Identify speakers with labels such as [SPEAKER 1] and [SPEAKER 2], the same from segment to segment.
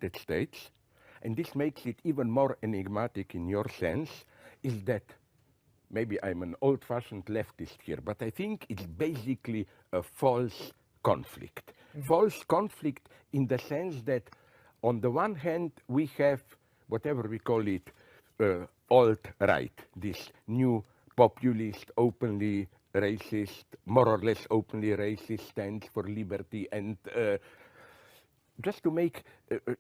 [SPEAKER 1] United States, and this makes it even more enigmatic in your sense, is that maybe I'm an old-fashioned leftist here, but I think it's basically a false conflict. False conflict in the sense that on the one hand, we have whatever we call it, alt-right, this new populist, openly racist, more or less openly racist stance for liberty. And just to make,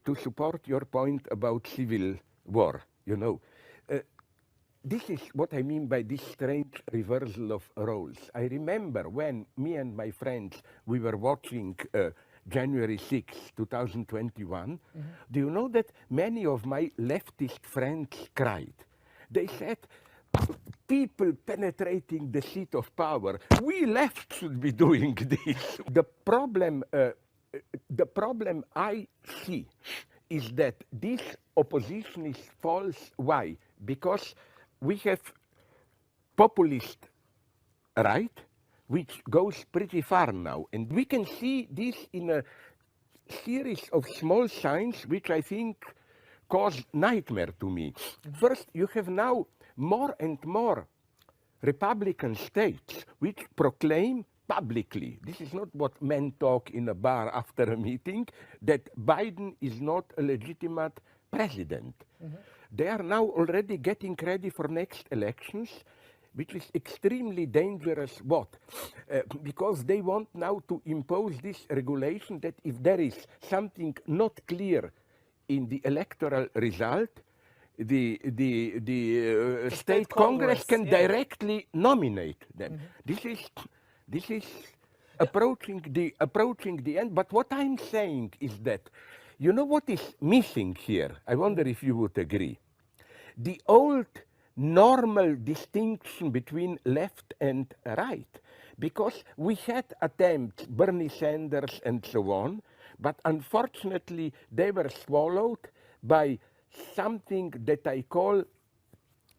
[SPEAKER 1] to support your point about civil war, you know, this is what I mean by this strange reversal of roles. I remember when me and my friends, we were watching January 6, 2021, do you know that many of my leftist friends cried? They said, people penetrating the seat of power, we left should be doing this. The problem I see is that this opposition is false. Why? Because we have populist right, which goes pretty far now. And we can see this in a series of small signs, which I think cause nightmare to me. First, you have now more and more Republican states which proclaim publicly, this is not what men talk in a bar after a meeting, that Biden is not a legitimate president. They are now already getting ready for next elections, which is extremely dangerous. What? Because they want now to impose this regulation that if there is something not clear in the electoral result, the state Congress can directly nominate them. This is approaching the end. But what I'm saying is that, you know what is missing here? I wonder if you would agree. The old normal distinction between left and right, because we had attempts, Bernie Sanders and so on, but unfortunately they were swallowed by something that I call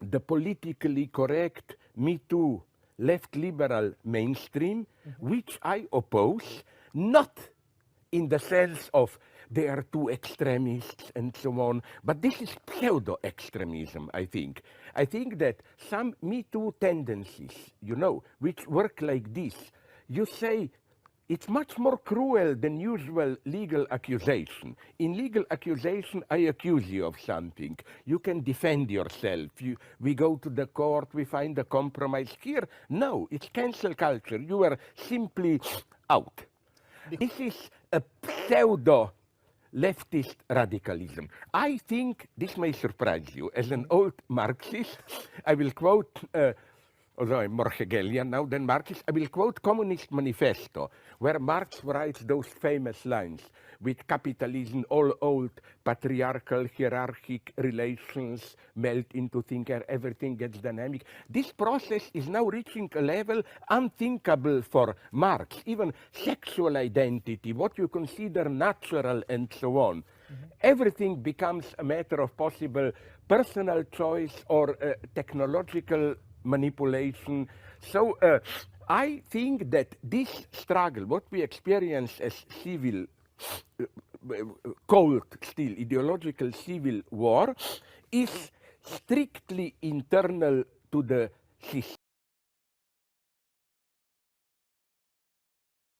[SPEAKER 1] the politically correct Me Too left liberal mainstream, which I oppose, not in the sense of they are too extremists and so on, but this is pseudo-extremism, I think. I think that some Me Too tendencies, you know, which work like this, you say it's much more cruel than usual legal accusation. In legal accusation, I accuse you of something. You can defend yourself. We go to the court, we find a compromise. Here, no, it's cancel culture. You are simply out. This is a pseudo-leftist radicalism. I think this may surprise you. As an old Marxist, I will quote, although I'm more Hegelian now than Marxist, I will quote Communist Manifesto, where Marx writes those famous lines, with capitalism, all old patriarchal hierarchic relations melt into thinker, everything gets dynamic. This process is now reaching a level unthinkable for Marx, even sexual identity, what you consider natural and so on. Everything becomes a matter of possible personal choice or technological manipulation. So I think that this struggle, what we experience as civil, cold still, ideological civil war, is strictly internal to the system.